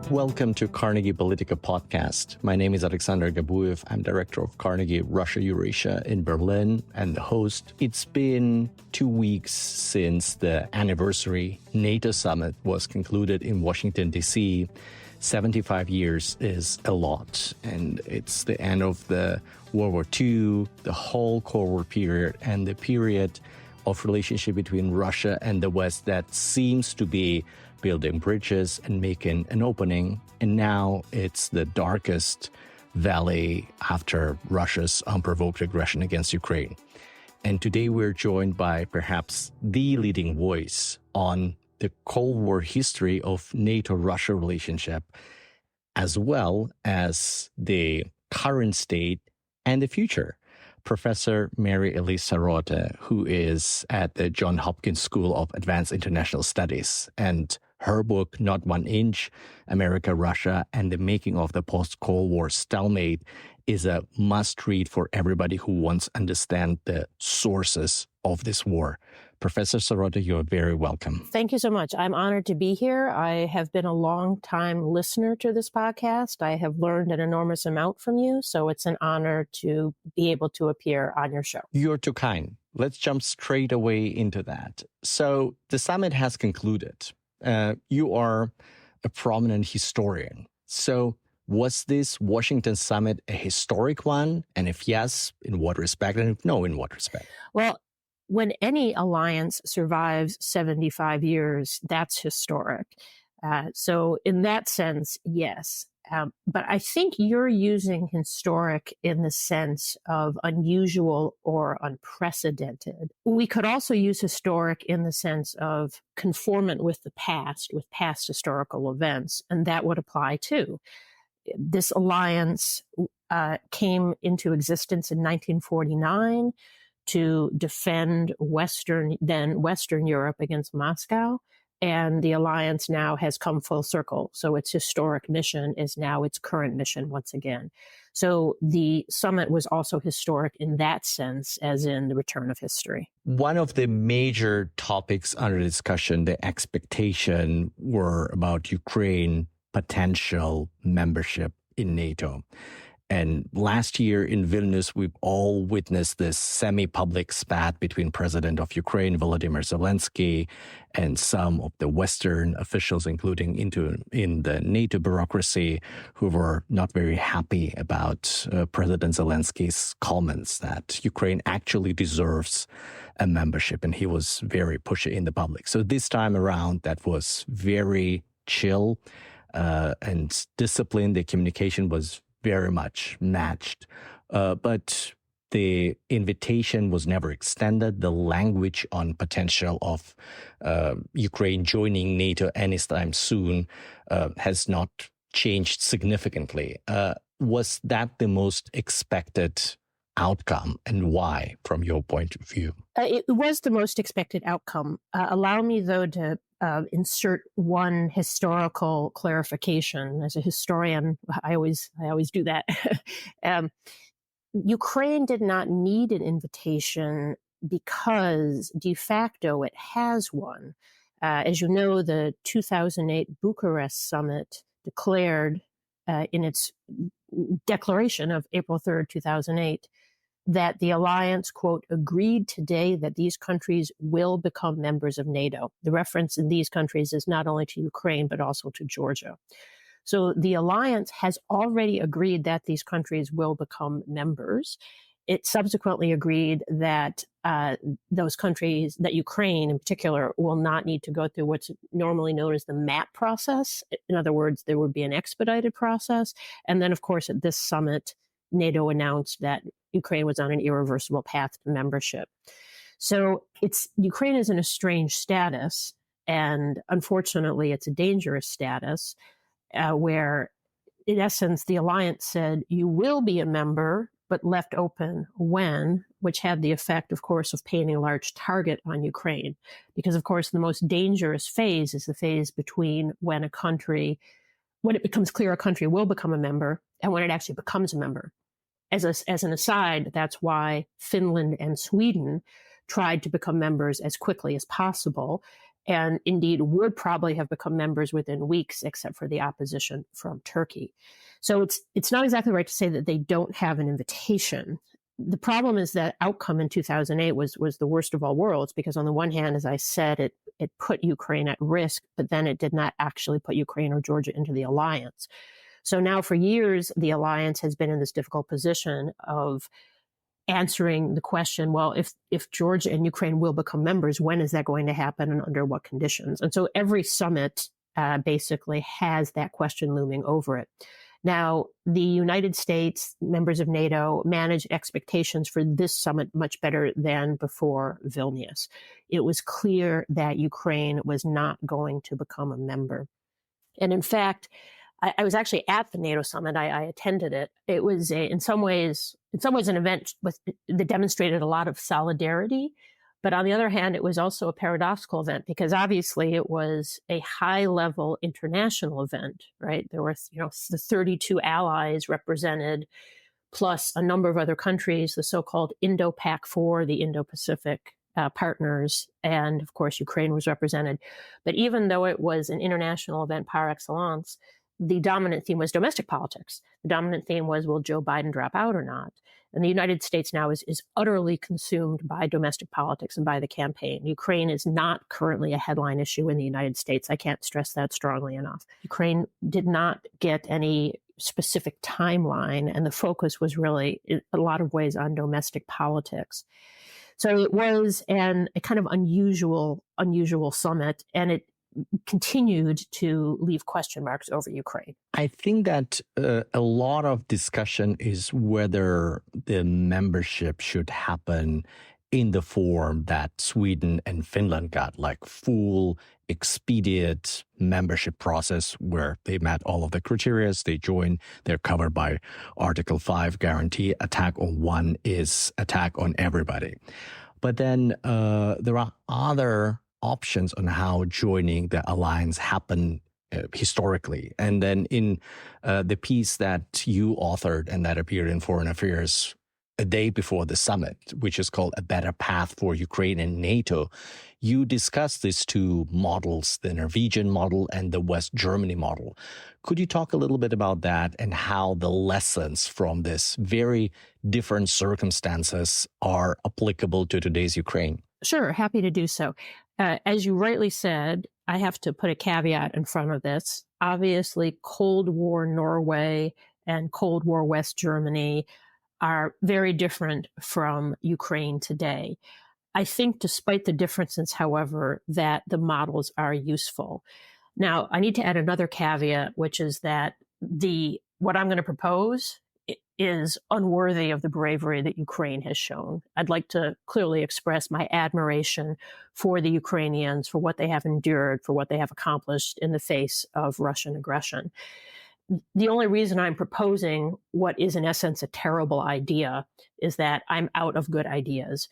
Welcome to Carnegie Politica podcast. My name is Alexander Gabuev. I'm director of Carnegie Russia Eurasia in Berlin and the host. It's been 2 weeks since the anniversary NATO summit was concluded in Washington, D.C. 75 years is a lot, and it's the end of the World War II, the whole Cold War period, and the period of relationship between Russia and the West that seems to be building bridges and making an opening. And now it's the darkest valley after Russia's unprovoked aggression against Ukraine. And today we're joined by perhaps the leading voice on the Cold War history of NATO-Russia relationship, as well as the current state and the future. Professor Mary Elise Sarotte, who is at the Johns Hopkins School of Advanced International Studies, and her book, Not 1 Inch, America, Russia, and the Making of the Post-Cold War Stalemate, is a must-read for everybody who wants to understand the sources of this war. Professor Sarotte, you're very welcome. Thank you so much. I'm honored to be here. I have been a long-time listener to this podcast. I have learned an enormous amount from you, so it's an honor to be able to appear on your show. You're too kind. Let's jump straight away into that. So the summit has concluded. You are a prominent historian. So was this Washington summit a historic one? And if yes, in what respect? And if no, in what respect? Well, when any alliance survives 75 years, that's historic. So in that sense, yes. But I think you're using historic in the sense of unusual or unprecedented. We could also use historic in the sense of conformant with the past, with past historical events, and that would apply too. This alliance came into existence in 1949 to defend Western Europe against Moscow. And the alliance now has come full circle. So its historic mission is now its current mission once again. So the summit was also historic in that sense, as in the return of history. One of the major topics under discussion, the expectation, were about Ukraine potential membership in NATO. And last year in Vilnius, we've all witnessed this semi-public spat between President of Ukraine, Volodymyr Zelensky, and some of the Western officials, including in the NATO bureaucracy, who were not very happy about President Zelensky's comments that Ukraine actually deserves a membership. And he was very pushy in the public. So this time around, that was very chill and disciplined. The communication was very much matched. But the invitation was never extended. The language on potential of Ukraine joining NATO anytime soon has not changed significantly. Was that the most expected outcome, and why, from your point of view? It was the most expected outcome. Allow me, though, to insert one historical clarification. As a historian, I always do that. Ukraine did not need an invitation because de facto it has one. As you know, the 2008 Bucharest summit declared in its declaration of April 3rd, 2008, that the alliance, quote, agreed today that these countries will become members of NATO. The reference in these countries is not only to Ukraine, but also to Georgia. So the alliance has already agreed that these countries will become members. It subsequently agreed that those countries, that Ukraine in particular, will not need to go through what's normally known as the MAP process. In other words, there would be an expedited process. And then, of course, at this summit, NATO announced that Ukraine was on an irreversible path to membership. So Ukraine is in a strange status, and unfortunately, it's a dangerous status where, in essence, the alliance said you will be a member, but left open when, which had the effect, of course, of painting a large target on Ukraine. Because, of course, the most dangerous phase is the phase between when it becomes clear a country will become a member and when it actually becomes a member. As an aside, that's why Finland and Sweden tried to become members as quickly as possible. and indeed would probably have become members within weeks, except for the opposition from Turkey. So it's not exactly right to say that they don't have an invitation. The problem is that outcome in 2008 was the worst of all worlds, because on the one hand, as I said, it put Ukraine at risk, but then it did not actually put Ukraine or Georgia into the alliance. So now for years, the alliance has been in this difficult position of answering the question, well, if Georgia and Ukraine will become members, when is that going to happen and under what conditions? And so every summit basically has that question looming over it. Now, the United States, members of NATO, managed expectations for this summit much better than before Vilnius. It was clear that Ukraine was not going to become a member. And in fact, I was actually at the NATO summit. I attended it. It was in some ways an event that demonstrated a lot of solidarity. But on the other hand, it was also a paradoxical event, because obviously it was a high-level international event, right? There were, the 32 allies represented, plus a number of other countries, the so-called Indo-Pac 4, the Indo-Pacific partners, and of course, Ukraine was represented. But even though it was an international event par excellence, the dominant theme was domestic politics. The dominant theme was, will Joe Biden drop out or not? And the United States now is utterly consumed by domestic politics and by the campaign. Ukraine is not currently a headline issue in the United States. I can't stress that strongly enough. Ukraine did not get any specific timeline, and the focus was really, in a lot of ways, on domestic politics. So it was a kind of unusual summit, and it continued to leave question marks over Ukraine. I think that a lot of discussion is whether the membership should happen in the form that Sweden and Finland got, like full expedient membership process where they met all of the criteria, they joined, they're covered by Article 5 guarantee. Attack on one is attack on everybody. But then there are other options on how joining the alliance happened historically. And then in the piece that you authored and that appeared in Foreign Affairs a day before the summit, which is called A Better Path for Ukraine and NATO, you discussed these two models, the Norwegian model and the West Germany model. Could you talk a little bit about that and how the lessons from this very different circumstances are applicable to today's Ukraine? Sure, happy to do so. As you rightly said, I have to put a caveat in front of this. Obviously, Cold War Norway and Cold War West Germany are very different from Ukraine today. I think despite the differences, however, that the models are useful. Now, I need to add another caveat, which is that what I'm going to propose is unworthy of the bravery that Ukraine has shown. I'd like to clearly express my admiration for the Ukrainians, for what they have endured, for what they have accomplished in the face of Russian aggression. The only reason I'm proposing what is in essence a terrible idea is that I'm out of good ideas.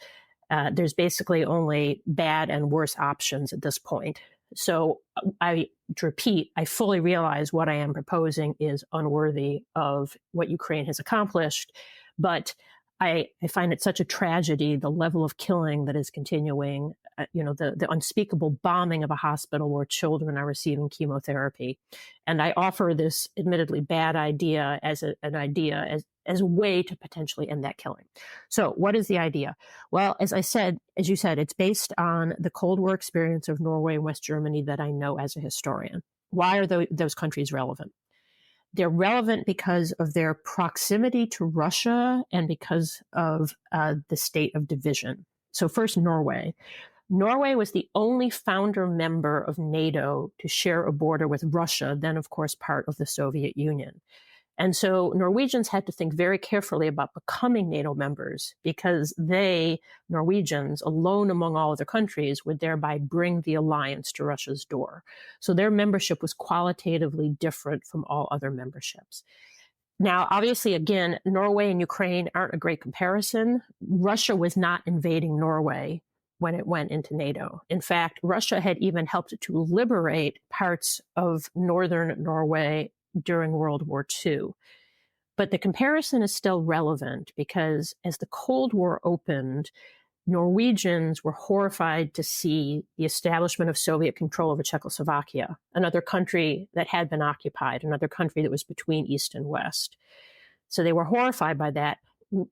There's basically only bad and worse options at this point. So to repeat, I fully realize what I am proposing is unworthy of what Ukraine has accomplished, but I find it such a tragedy, the level of killing that is continuing, the unspeakable bombing of a hospital where children are receiving chemotherapy. And I offer this admittedly bad idea as a way to potentially end that killing. So what is the idea? Well, as you said, it's based on the Cold War experience of Norway and West Germany that I know as a historian. Why are those countries relevant? They're relevant because of their proximity to Russia and because of the state of division. So first, Norway. Norway was the only founder member of NATO to share a border with Russia, then, of course, part of the Soviet Union. And so Norwegians had to think very carefully about becoming NATO members because they, Norwegians, alone among all other countries, would thereby bring the alliance to Russia's door. So their membership was qualitatively different from all other memberships. Now, obviously, again, Norway and Ukraine aren't a great comparison. Russia was not invading Norway when it went into NATO. In fact, Russia had even helped to liberate parts of northern Norway during World War II. But the comparison is still relevant because as the Cold War opened, Norwegians were horrified to see the establishment of Soviet control over Czechoslovakia, another country that had been occupied, another country that was between East and West. So they were horrified by that.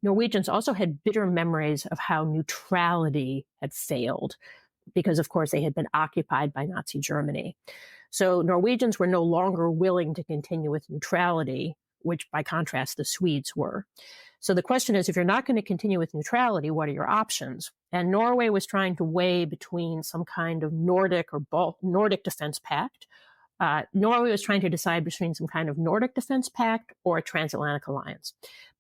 Norwegians also had bitter memories of how neutrality had failed because, of course, they had been occupied by Nazi Germany. So Norwegians were no longer willing to continue with neutrality, which by contrast, the Swedes were. So the question is, if you're not going to continue with neutrality, what are your options? And Norway was trying to weigh between some kind of Nordic or Nordic defense pact. Norway was trying to decide between some kind of Nordic defense pact or a transatlantic alliance.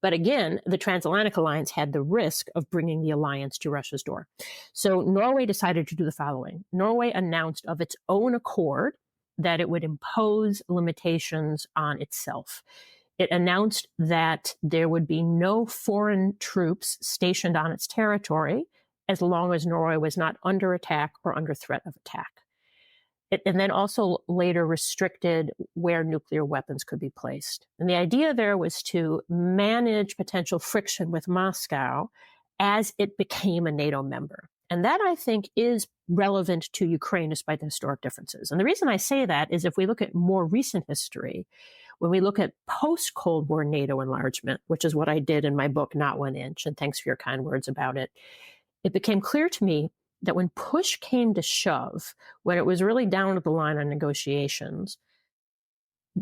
But again, the transatlantic alliance had the risk of bringing the alliance to Russia's door. So Norway decided to do the following. Norway announced of its own accord that it would impose limitations on itself. It announced that there would be no foreign troops stationed on its territory as long as Norway was not under attack or under threat of attack. And then also later restricted where nuclear weapons could be placed. And the idea there was to manage potential friction with Moscow as it became a NATO member. And that, I think, is relevant to Ukraine despite the historic differences. And the reason I say that is if we look at more recent history, when we look at post-Cold War NATO enlargement, which is what I did in my book, Not 1 Inch, and thanks for your kind words about it, it became clear to me that when push came to shove, when it was really down to the line on negotiations,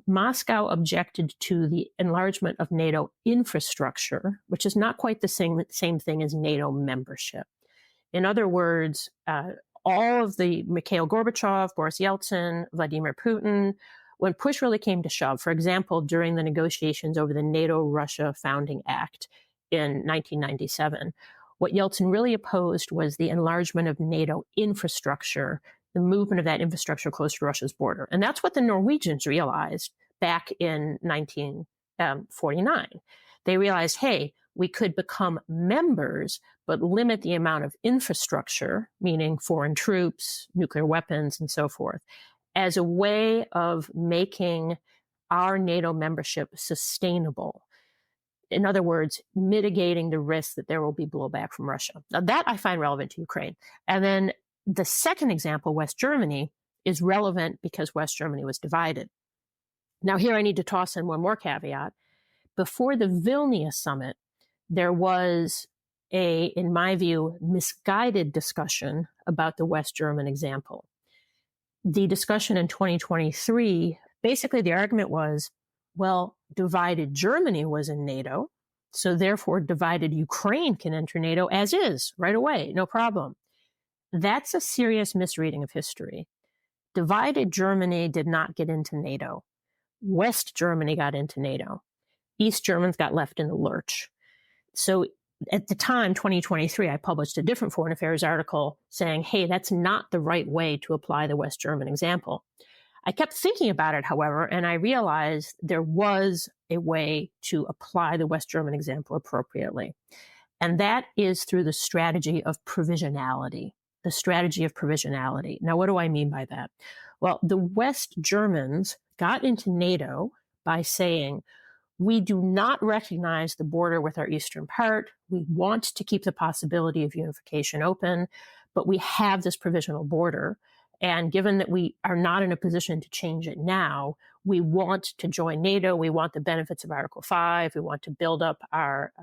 Moscow objected to the enlargement of NATO infrastructure, which is not quite the same thing as NATO membership. In other words, all of the Mikhail Gorbachev, Boris Yeltsin, Vladimir Putin, when push really came to shove, for example, during the negotiations over the NATO-Russia Founding Act in 1997, what Yeltsin really opposed was the enlargement of NATO infrastructure, the movement of that infrastructure close to Russia's border. And that's what the Norwegians realized back in 1949. They realized, hey, we could become members, but limit the amount of infrastructure, meaning foreign troops, nuclear weapons, and so forth, as a way of making our NATO membership sustainable. In other words, mitigating the risk that there will be blowback from Russia. Now, that I find relevant to Ukraine. And then the second example, West Germany, is relevant because West Germany was divided. Now, here I need to toss in one more caveat. Before the Vilnius summit, there was in my view, misguided discussion about the West German example. The discussion in 2023, basically the argument was, well, divided Germany was in NATO, so therefore divided Ukraine can enter NATO as is, right away, no problem. That's a serious misreading of history. Divided Germany did not get into NATO. West Germany got into NATO. East Germans got left in the lurch. So at the time, 2023, I published a different foreign affairs article saying, hey, that's not the right way to apply the West German example. I kept thinking about it, however, and I realized there was a way to apply the West German example appropriately. And that is through the strategy of provisionality. The strategy of provisionality. Now, what do I mean by that? Well, the West Germans got into NATO by saying, we do not recognize the border with our eastern part. We want to keep the possibility of unification open, but we have this provisional border. And given that we are not in a position to change it now, we want to join NATO. We want the benefits of Article 5. We want to build up our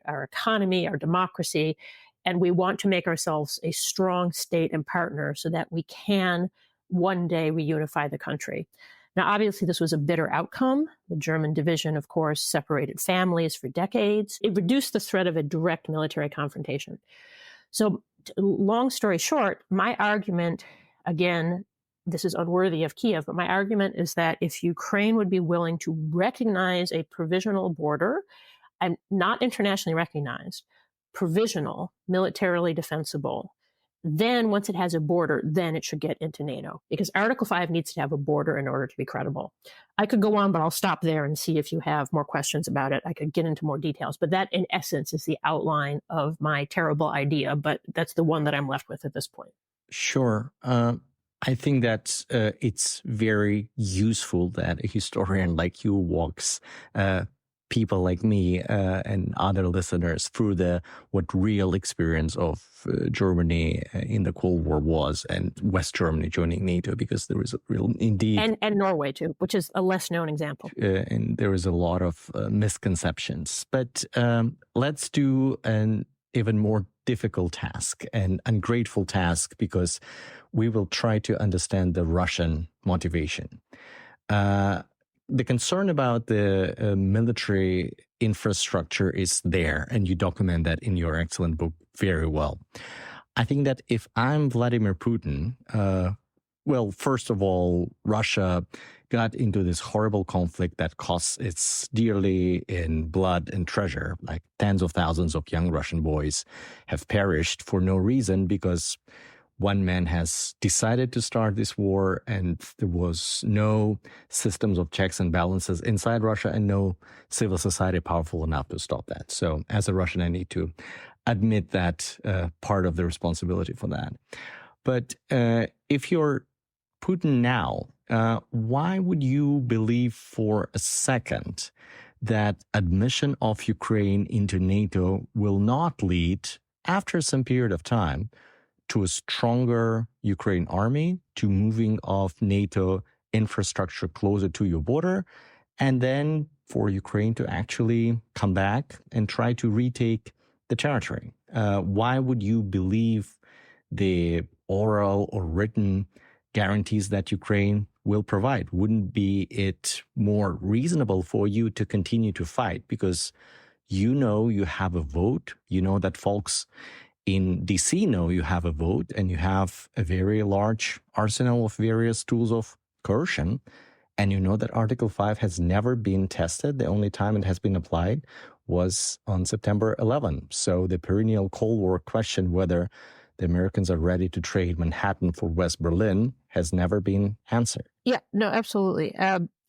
economy, our democracy, and we want to make ourselves a strong state and partner so that we can one day reunify the country. Now, obviously, this was a bitter outcome. The German division, of course, separated families for decades. It reduced the threat of a direct military confrontation. So, long story short, my argument, again, this is unworthy of Kiev, but my argument is that if Ukraine would be willing to recognize a provisional border, and not internationally recognized, provisional, militarily defensible, then once it has a border, then it should get into NATO, because Article 5 needs to have a border in order to be credible. I could go on, but I'll stop there and see if you have more questions about it. I could get into more details, but that in essence is the outline of my terrible idea, but that's the one that I'm left with at this point. Sure. I think that it's very useful that a historian like you walks people like me and other listeners through what real experience of Germany in the Cold War was, and West Germany joining NATO, because there is a real indeed and Norway too, which is a less known example, and there is a lot of misconceptions. But let's do an even more difficult task, an ungrateful task, because we will try to understand the Russian motivation. The concern about the military infrastructure is there, and you document that in your excellent book very well. I think that if I'm Vladimir Putin, well, first of all, Russia got into this horrible conflict that costs its dearly in blood and treasure. Like tens of thousands of young Russian boys have perished for no reason, because one man has decided to start this war, and there was no systems of checks and balances inside Russia and no civil society powerful enough to stop that. So as a Russian, I need to admit that part of the responsibility for that. But if you're Putin now, why would you believe for a second that admission of Ukraine into NATO will not lead, after some period of time, to a stronger Ukraine army, to moving of NATO infrastructure closer to your border, and then for Ukraine to actually come back and try to retake the territory? Why would you believe the oral or written guarantees that Ukraine will provide? Wouldn't be it more reasonable for you to continue to fight, because you know you have a vote, you know that folks in DC know you have a vote, and you have a very large arsenal of various tools of coercion, and you know that Article 5 has never been tested. The only time it has been applied was on September 11. So the perennial Cold War question whether the Americans are ready to trade Manhattan for West Berlin has never been answered. Yeah, no, absolutely.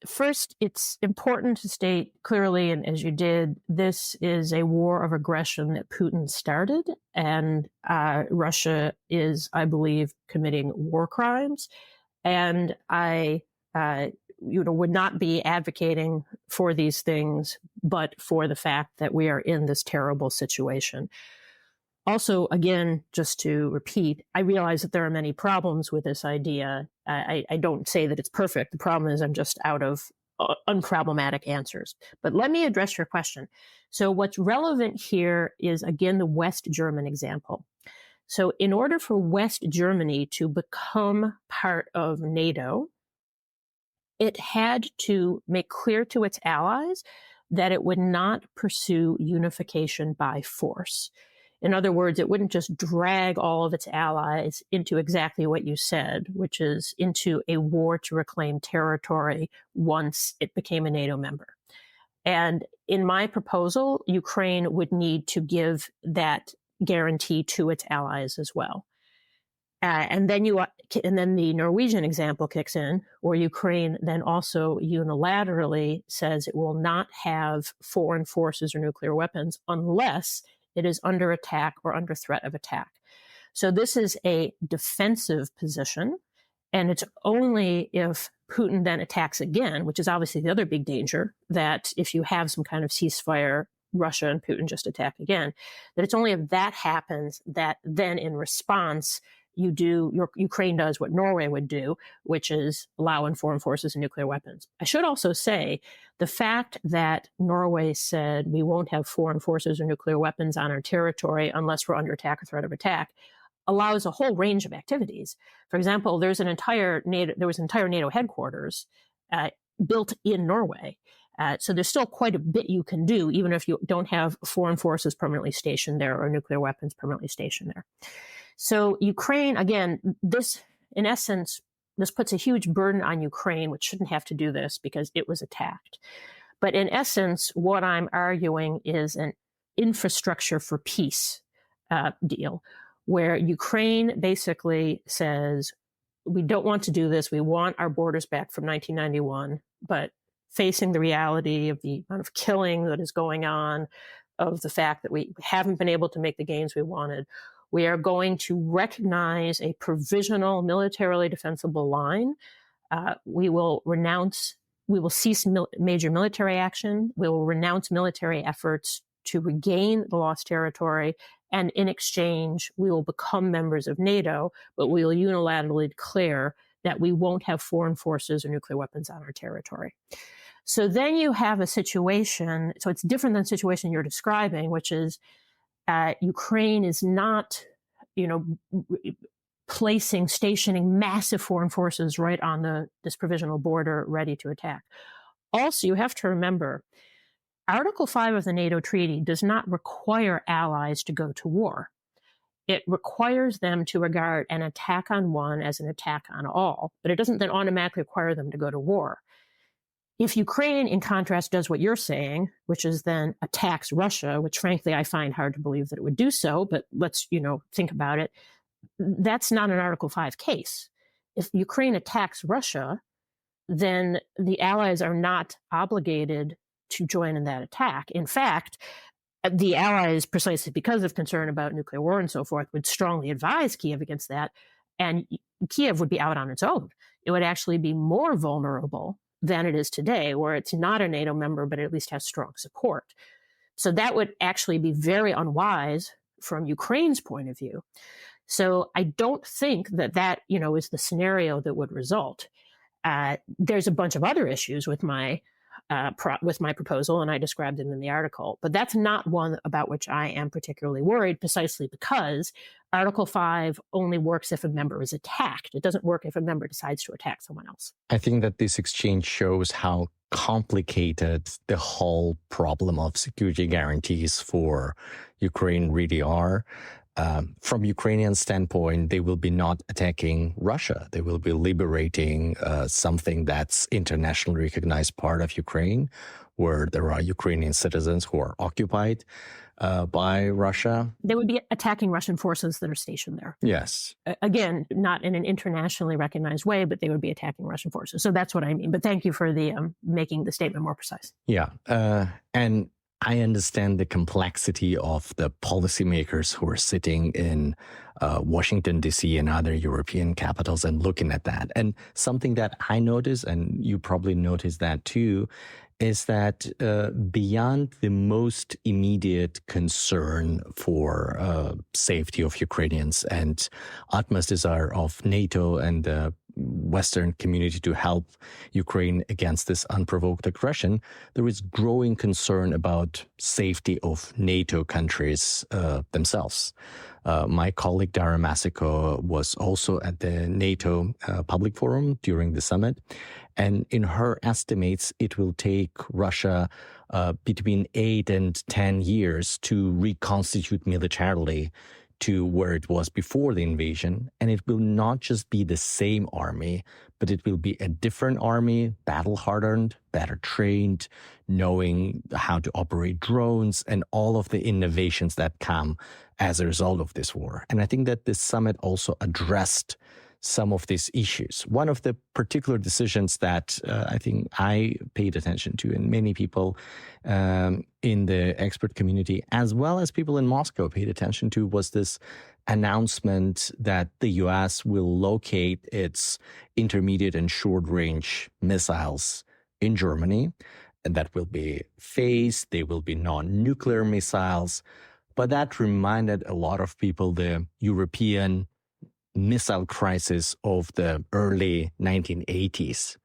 First, it's important to state clearly, and as you did, this is a war of aggression that Putin started, and Russia is, I believe, committing war crimes. And I would not be advocating for these things, but for the fact that we are in this terrible situation. Also, again, just to repeat, I realize that there are many problems with this idea. I don't say that it's perfect. The problem is I'm just out of unproblematic answers. But let me address your question. So what's relevant here is, again, the West German example. So in order for West Germany to become part of NATO, it had to make clear to its allies that it would not pursue unification by force. In other words, it wouldn't just drag all of its allies into exactly what you said, which is into a war to reclaim territory once it became a NATO member. And in my proposal, Ukraine would need to give that guarantee to its allies as well. And then the Norwegian example kicks in, where Ukraine then also unilaterally says it will not have foreign forces or nuclear weapons unless it is under attack or under threat of attack. So this is a defensive position, and it's only if Putin then attacks again, which is obviously the other big danger, that if you have some kind of ceasefire, Russia and Putin just attack again, that it's only if that happens that then in response, Ukraine does what Norway would do, which is allow in foreign forces and nuclear weapons. I should also say the fact that Norway said we won't have foreign forces or nuclear weapons on our territory unless we're under attack or threat of attack allows a whole range of activities. For example, there was an entire NATO headquarters built in Norway. So there's still quite a bit you can do, even if you don't have foreign forces permanently stationed there or nuclear weapons permanently stationed there. So Ukraine, again, this, in essence, this puts a huge burden on Ukraine, which shouldn't have to do this because it was attacked. But in essence, what I'm arguing is an infrastructure for peace deal, where Ukraine basically says, we don't want to do this. We want our borders back from 1991, but facing the reality of the amount of killing that is going on, of the fact that we haven't been able to make the gains we wanted, we are going to recognize a provisional militarily defensible line. We will renounce we will cease major military action. We will renounce military efforts to regain the lost territory. And in exchange, we will become members of NATO, but we will unilaterally declare that we won't have foreign forces or nuclear weapons on our territory. So then you have a situation, so it's different than the situation you're describing, which is Ukraine is not, stationing massive foreign forces right on this provisional border ready to attack. Also, you have to remember, Article 5 of the NATO treaty does not require allies to go to war. It requires them to regard an attack on one as an attack on all, but it doesn't then automatically require them to go to war. If Ukraine, in contrast, does what you're saying, which is then attacks Russia, which frankly I find hard to believe that it would do so, but let's, think about it, that's not an Article 5 case. If Ukraine attacks Russia, then the allies are not obligated to join in that attack. In fact, the allies, precisely because of concern about nuclear war and so forth, would strongly advise Kiev against that, and Kiev would be out on its own. It would actually be more vulnerable than it is today, where it's not a NATO member, but at least has strong support. So that would actually be very unwise from Ukraine's point of view. So I don't think that is the scenario that would result. There's a bunch of other issues with my proposal, and I described them in the article, but that's not one about which I am particularly worried, precisely because Article 5 only works if a member is attacked. It doesn't work if a member decides to attack someone else. I think that this exchange shows how complicated the whole problem of security guarantees for Ukraine really are. From Ukrainian standpoint, they will be not attacking Russia. They will be liberating something that's internationally recognized part of Ukraine, where there are Ukrainian citizens who are occupied by Russia. They would be attacking Russian forces that are stationed there. Yes. Again, not in an internationally recognized way, but they would be attacking Russian forces. So that's what I mean. But thank you for the making the statement more precise. Yeah. And I understand the complexity of the policymakers who are sitting in Washington, D.C. and other European capitals and looking at that. And something that I notice, and you probably noticed that too, is that beyond the most immediate concern for safety of Ukrainians and utmost desire of NATO and the Western community to help Ukraine against this unprovoked aggression, there is growing concern about safety of NATO countries themselves. My colleague Dara Masiko was also at the NATO public forum during the summit, and in her estimates, it will take Russia between 8 and 10 years to reconstitute militarily to where it was before the invasion. And it will not just be the same army, but it will be a different army, battle-hardened, better trained, knowing how to operate drones and all of the innovations that come as a result of this war. And I think that this summit also addressed some of these issues. One of the particular decisions that I think I paid attention to, and many people in the expert community, as well as people in Moscow paid attention to, was this announcement that the U.S. will locate its intermediate and short-range missiles in Germany, and that will be phased. They will be non-nuclear missiles. But that reminded a lot of people the European missile crisis of the early 1980s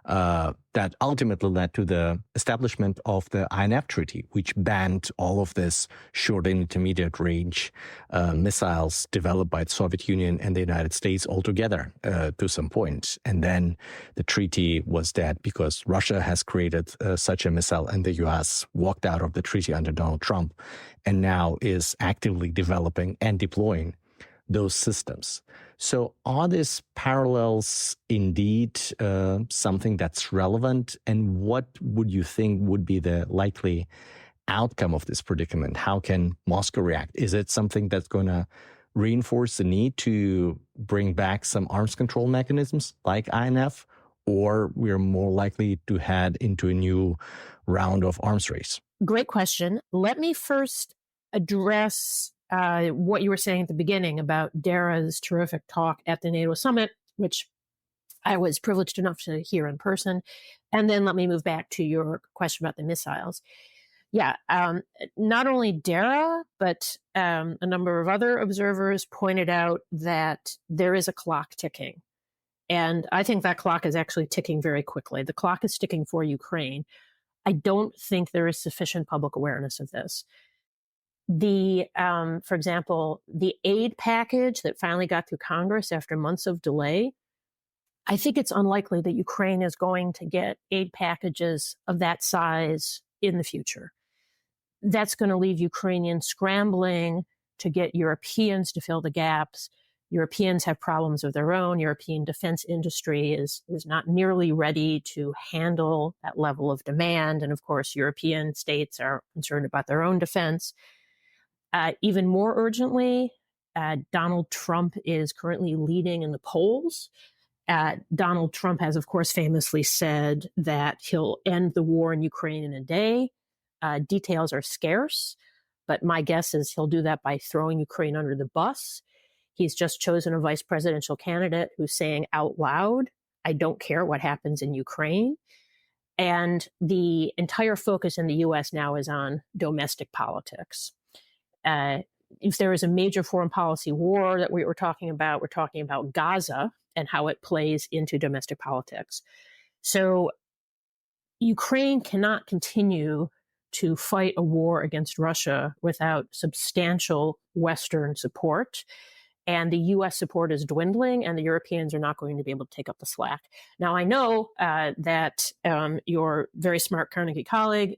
that ultimately led to the establishment of the INF Treaty, which banned all of this short and intermediate range missiles developed by the Soviet Union and the United States altogether to some point. And then the treaty was dead because Russia has created such a missile, and the U.S. walked out of the treaty under Donald Trump and now is actively developing and deploying those systems. So are these parallels indeed something that's relevant? And what would you think would be the likely outcome of this predicament? How can Moscow react? Is it something that's going to reinforce the need to bring back some arms control mechanisms like INF, or we're more likely to head into a new round of arms race? Great question. Let me first address what you were saying at the beginning about Dara's terrific talk at the NATO summit, which I was privileged enough to hear in person. And then let me move back to your question about the missiles. Yeah, not only Dara, but a number of other observers pointed out that there is a clock ticking. And I think that clock is actually ticking very quickly. The clock is ticking for Ukraine. I don't think there is sufficient public awareness of this. For example, the aid package that finally got through Congress after months of delay, I think it's unlikely that Ukraine is going to get aid packages of that size in the future. That's going to leave Ukrainians scrambling to get Europeans to fill the gaps. Europeans have problems of their own. European defense industry is not nearly ready to handle that level of demand. And of course, European states are concerned about their own defense. Even more urgently, Donald Trump is currently leading in the polls. Donald Trump has, of course, famously said that he'll end the war in Ukraine in a day. Details are scarce, but my guess is he'll do that by throwing Ukraine under the bus. He's just chosen a vice presidential candidate who's saying out loud, I don't care what happens in Ukraine. And the entire focus in the U.S. now is on domestic politics. If there is a major foreign policy war that we're talking about Gaza and how it plays into domestic politics. So Ukraine cannot continue to fight a war against Russia without substantial Western support. And the U.S. support is dwindling, and the Europeans are not going to be able to take up the slack. Now, I know that your very smart Carnegie colleague,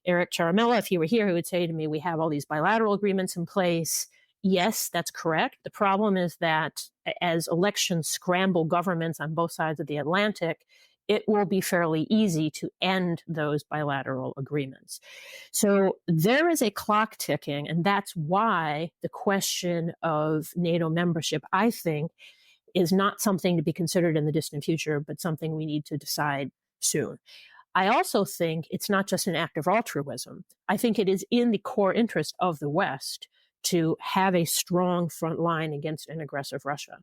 Eric Ciaramella, if he were here, he would say to me, we have all these bilateral agreements in place. Yes, that's correct. The problem is that as elections scramble governments on both sides of the Atlantic, it will be fairly easy to end those bilateral agreements. So there is a clock ticking, and that's why the question of NATO membership, I think, is not something to be considered in the distant future, but something we need to decide soon. I also think it's not just an act of altruism. I think it is in the core interest of the West to have a strong front line against an aggressive Russia.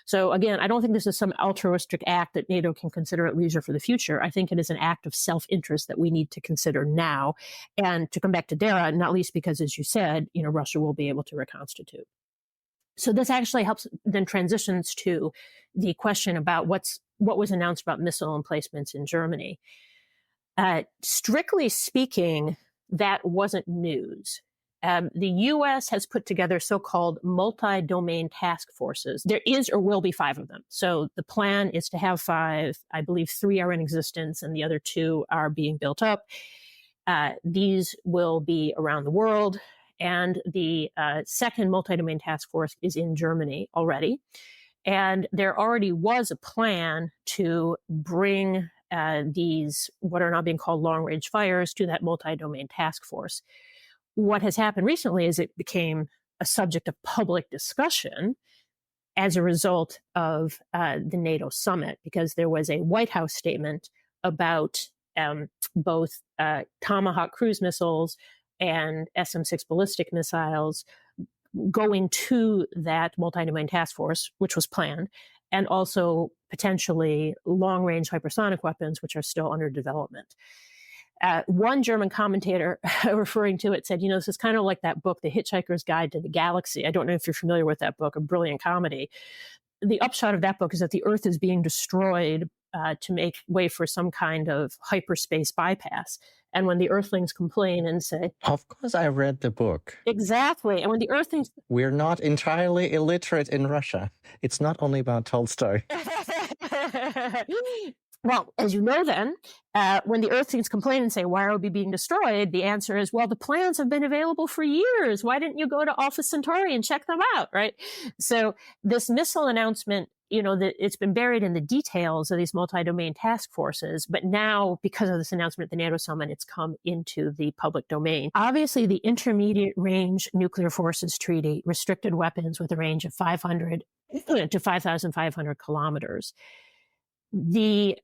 So again, I don't think this is some altruistic act that NATO can consider at leisure for the future. I think it is an act of self-interest that we need to consider now. And to come back to Dara, not least because, as you said, Russia will be able to reconstitute. So this actually helps then transitions to the question about what was announced about missile emplacements in Germany. Strictly speaking, that wasn't news. The U.S. has put together so-called multi-domain task forces. There is or will be 5 of them. So the plan is to have 5. I believe 3 are in existence and the other 2 are being built up. These will be around the world. And the second multi-domain task force is in Germany already. And there already was a plan to bring these, what are now being called long-range fires, to that multi-domain task force. What has happened recently is it became a subject of public discussion as a result of the NATO summit, because there was a White House statement about both Tomahawk cruise missiles and SM-6 ballistic missiles going to that multi-domain task force, which was planned, and also potentially long-range hypersonic weapons, which are still under development. One German commentator referring to it said, this is kind of like that book, The Hitchhiker's Guide to the Galaxy. I don't know if you're familiar with that book, a brilliant comedy. The upshot of that book is that the Earth is being destroyed to make way for some kind of hyperspace bypass. And when the Earthlings complain and say... Of course, I read the book. Exactly. And when the Earthlings... We're not entirely illiterate in Russia. It's not only about Tolstoy. Well, as you know then, when the Earthlings complain and say, why are we being destroyed? The answer is, well, the plans have been available for years. Why didn't you go to Alpha Centauri and check them out, right? So this missile announcement, that it's been buried in the details of these multi-domain task forces. But now, because of this announcement at the NATO summit, it's come into the public domain. Obviously, the Intermediate Range Nuclear Forces Treaty restricted weapons with a range of 500 to 5,500 kilometers. The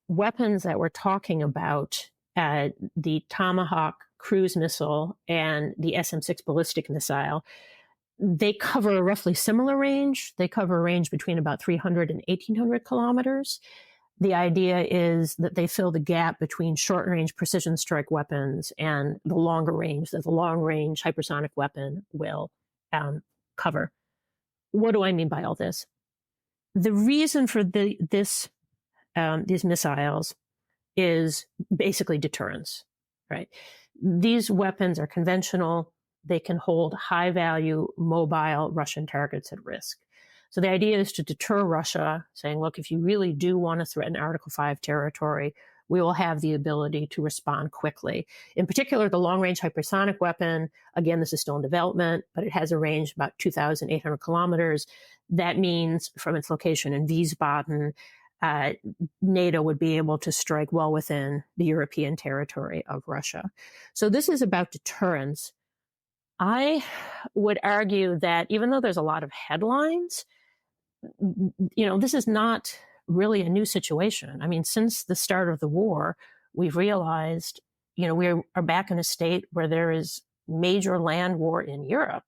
weapons that we're talking about, the Tomahawk cruise missile and the SM-6 ballistic missile, They cover a roughly similar range. They cover a range between about 300 and 1,800 kilometers. The idea is that they fill the gap between short-range precision strike weapons and the longer range that the long-range hypersonic weapon will cover. What do I mean by all this? The reason for these missiles is basically deterrence, right? These weapons are conventional. They can hold high-value, mobile Russian targets at risk. So the idea is to deter Russia, saying, look, if you really do want to threaten Article 5 territory, we will have the ability to respond quickly. In particular, the long-range hypersonic weapon, again, this is still in development, but it has a range of about 2,800 kilometers. That means from its location in Wiesbaden, NATO would be able to strike well within the European territory of Russia. So this is about deterrence. I would argue that even though there's a lot of headlines, this is not really a new situation. I mean, since the start of the war, we've realized, we are back in a state where there is major land war in Europe.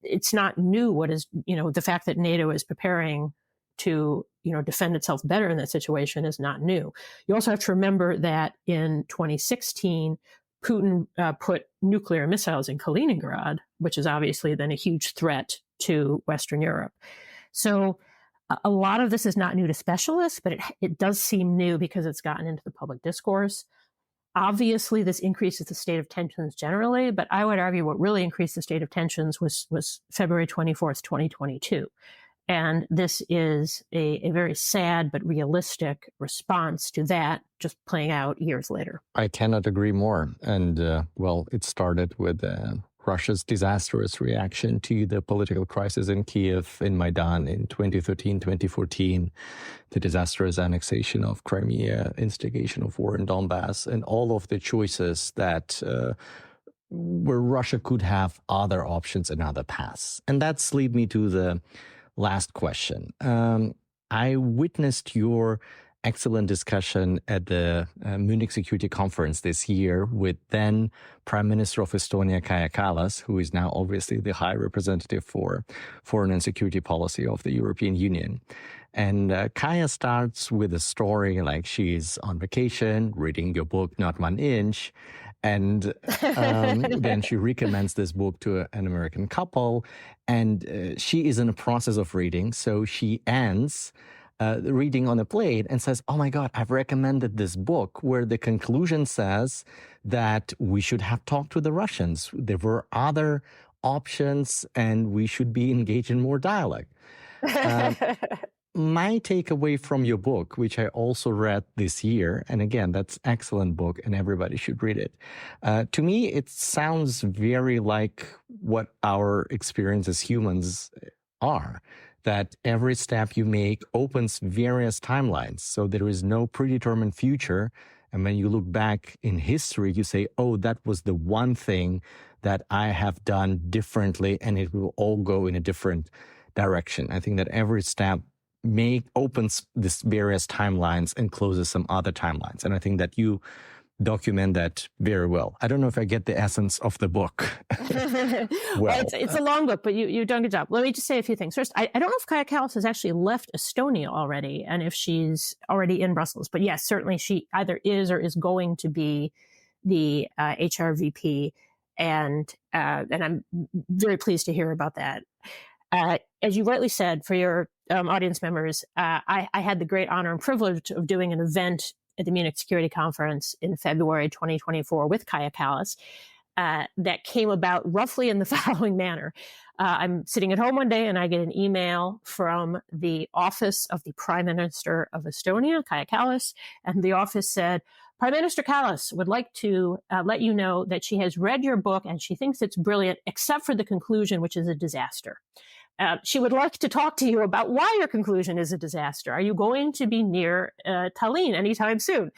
It's not new the fact that NATO is preparing to, defend itself better in that situation is not new. You also have to remember that in 2016, Putin put nuclear missiles in Kaliningrad, which is obviously then a huge threat to Western Europe. So a lot of this is not new to specialists, but it does seem new because it's gotten into the public discourse. Obviously, this increases the state of tensions generally, but I would argue what really increased the state of tensions was February 24th, 2022. And this is a very sad but realistic response to that just playing out years later. I cannot agree more. And, it started with Russia's disastrous reaction to the political crisis in Kiev, in Maidan in 2013, 2014, the disastrous annexation of Crimea, instigation of war in Donbass, and all of the choices that where Russia could have other options and other paths. And that's lead me to the last question. I witnessed your excellent discussion at the Munich Security Conference this year with then Prime Minister of Estonia, Kaja Kallas, who is now obviously the High Representative for Foreign and Security Policy of the European Union. And Kaja starts with a story like she's on vacation, reading your book, Not 1 Inch, and then she recommends this book to an American couple, and she is in the process of reading, so she ends reading on a plane and says, oh my God, I've recommended this book where the conclusion says that we should have talked to the Russians. There were other options and we should be engaged in more dialogue. My takeaway from your book, which I also read this year, and again, that's an excellent book and everybody should read it. To me, it sounds very like what our experience as humans are, that every step you make opens various timelines. So there is no predetermined future. And when you look back in history, you say, oh, that was the one thing that I have done differently, and it will all go in a different direction. I think that every step opens this various timelines and closes some other timelines. And I think that you document that very well. I don't know if I get the essence of the book. Well, it's a long book, but you've done a good job. Let me just say a few things. First, I don't know if Kaja Kallas has actually left Estonia already and if she's already in Brussels. But yes, certainly she either is or is going to be the HRVP. And I'm very pleased to hear about that. As you rightly said, for your audience members, I had the great honor and privilege of doing an event at the Munich Security Conference in February 2024 with Kaja Kallas that came about roughly in the following manner. I'm sitting at home one day and I get an email from the office of the Prime Minister of Estonia, Kaja Kallas, and the office said, Prime Minister Kallas would like to let you know that she has read your book and she thinks it's brilliant, except for the conclusion, which is a disaster. She would like to talk to you about why your conclusion is a disaster. Are you going to be near Tallinn anytime soon?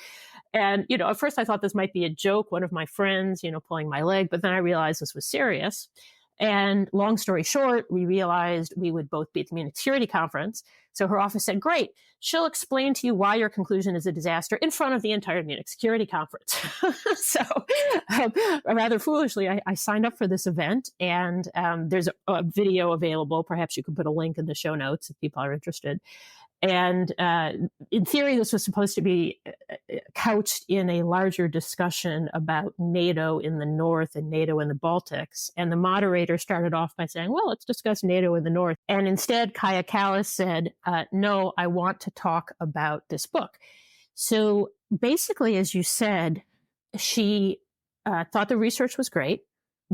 And, at first I thought this might be a joke, one of my friends, pulling my leg, but then I realized this was serious. And long story short, we realized we would both be at the Munich Security Conference. So her office said, great, she'll explain to you why your conclusion is a disaster in front of the entire Munich Security Conference. So rather foolishly, I signed up for this event, and there's a video available. Perhaps you could put a link in the show notes if people are interested. And in theory, this was supposed to be couched in a larger discussion about NATO in the North and NATO in the Baltics. And the moderator started off by saying, well, let's discuss NATO in the North. And instead, Kaja Kallas said, no, I want to talk about this book. So basically, as you said, she thought the research was great,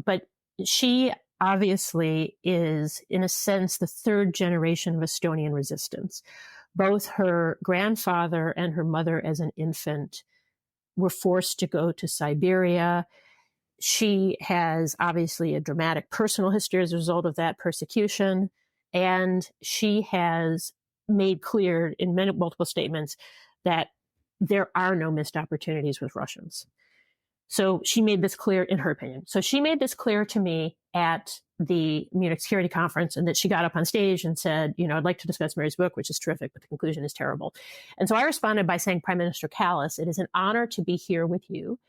but she obviously is, in a sense, the third generation of Estonian resistance. Both her grandfather and her mother, as an infant, were forced to go to Siberia. She has obviously a dramatic personal history as a result of that persecution. And she has made clear in multiple statements that there are no missed opportunities with Russians. So she made this clear, in her opinion. So she made this clear to me at the Munich Security Conference, and that she got up on stage and said, I'd like to discuss Mary's book, which is terrific, but the conclusion is terrible. And so I responded by saying, Prime Minister Kallas, it is an honor to be here with you.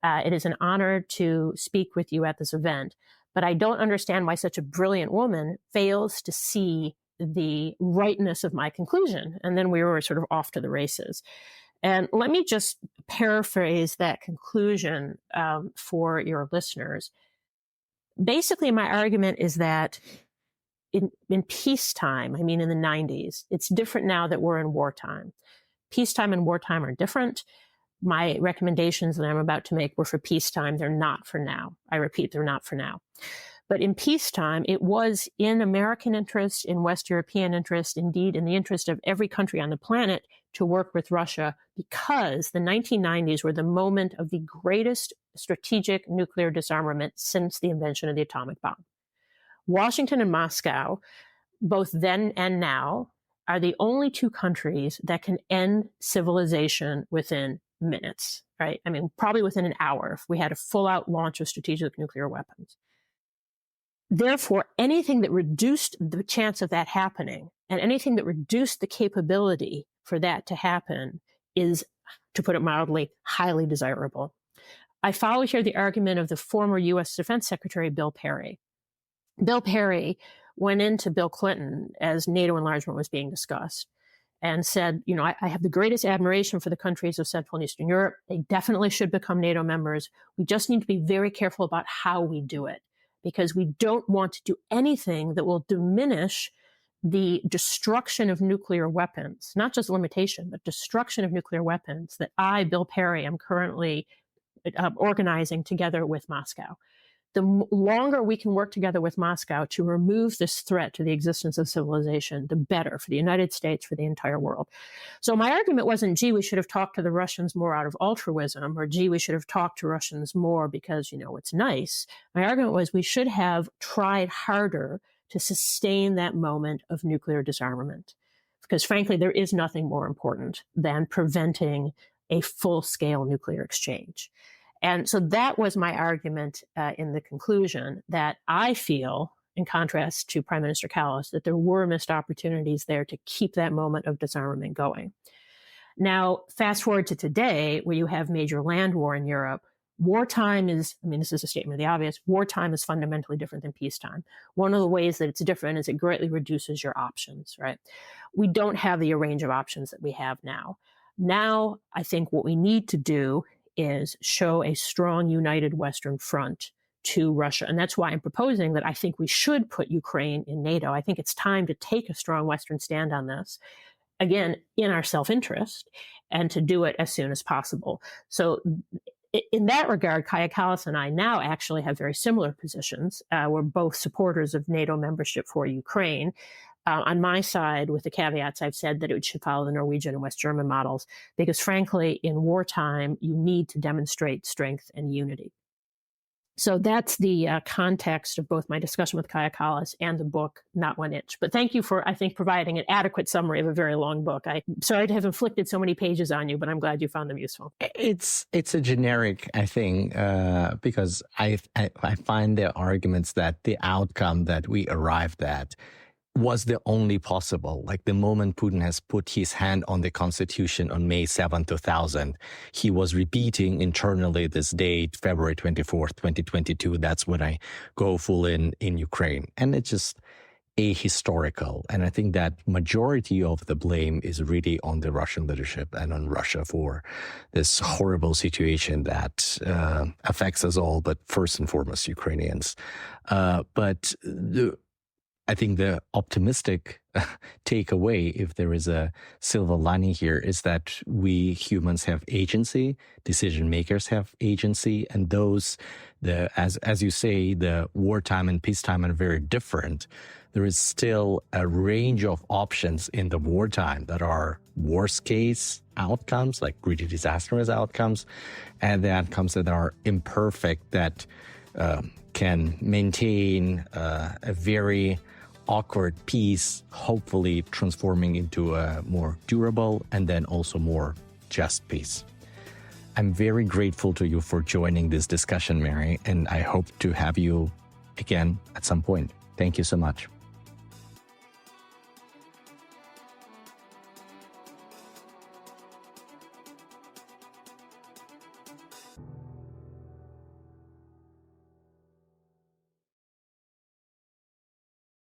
It is an honor to speak with you at this event, but I don't understand why such a brilliant woman fails to see the rightness of my conclusion. And then we were sort of off to the races. And let me just paraphrase that conclusion for your listeners. Basically, my argument is that in peacetime, in the 90s, it's different now that we're in wartime. Peacetime and wartime are different. My recommendations that I'm about to make were for peacetime. They're not for now. I repeat, they're not for now. But in peacetime, it was in American interest, in West European interest, indeed in the interest of every country on the planet to work with Russia, because the 1990s were the moment of the greatest strategic nuclear disarmament since the invention of the atomic bomb. Washington and Moscow, both then and now, are the only two countries that can end civilization within minutes, right? Probably within an hour if we had a full-out launch of strategic nuclear weapons. Therefore, anything that reduced the chance of that happening and anything that reduced the capability for that to happen is, to put it mildly, highly desirable. I follow here the argument of the former U.S. Defense Secretary, Bill Perry. Bill Perry went into Bill Clinton as NATO enlargement was being discussed and said, I have the greatest admiration for the countries of Central and Eastern Europe. They definitely should become NATO members. We just need to be very careful about how we do it, because we don't want to do anything that will diminish the destruction of nuclear weapons, not just limitation, but destruction of nuclear weapons that I, Bill Perry, am currently organizing together with Moscow. The longer we can work together with Moscow to remove this threat to the existence of civilization, the better for the United States, for the entire world. So my argument wasn't, gee, we should have talked to the Russians more out of altruism, or gee, we should have talked to Russians more because, it's nice. My argument was we should have tried harder to sustain that moment of nuclear disarmament. Because frankly, there is nothing more important than preventing a full-scale nuclear exchange. And so that was my argument in the conclusion, that I feel, in contrast to Prime Minister Kallas, that there were missed opportunities there to keep that moment of disarmament going. Now, fast forward to today, where you have major land war in Europe. Wartime is, this is a statement of the obvious, wartime is fundamentally different than peacetime. One of the ways that it's different is it greatly reduces your options, right? We don't have the range of options that we have now. Now, I think what we need to do is show a strong, united Western front to Russia. And that's why I'm proposing that I think we should put Ukraine in NATO. I think it's time to take a strong Western stand on this, again, in our self-interest, and to do it as soon as possible. So in that regard, Kaja Kallas and I now actually have very similar positions. We're both supporters of NATO membership for Ukraine. On my side, with the caveats, I've said that it should follow the Norwegian and West German models, because frankly, in wartime, you need to demonstrate strength and unity. So that's the context of both my discussion with Kaja Kallas and the book, Not One Inch. But thank you for, I think, providing an adequate summary of a very long book. I'm sorry to have inflicted so many pages on you, but I'm glad you found them useful. It's a generic, I think, because I find the arguments that the outcome that we arrived at was the only possible. Like the moment Putin has put his hand on the constitution on May 7, 2000, he was repeating internally this date, February 24th, 2022. That's when I go full in Ukraine. And it's just ahistorical. And I think that majority of the blame is really on the Russian leadership and on Russia for this horrible situation that affects us all, but first and foremost, Ukrainians. I think the optimistic takeaway, if there is a silver lining here, is that we humans have agency, decision makers have agency, and those, as you say, the wartime and peacetime are very different. There is still a range of options in the wartime that are worst case outcomes, like really disastrous outcomes, and the outcomes that are imperfect, that can maintain a very awkward peace, hopefully transforming into a more durable and then also more just peace. I'm very grateful to you for joining this discussion, Mary, and I hope to have you again at some point. Thank you so much.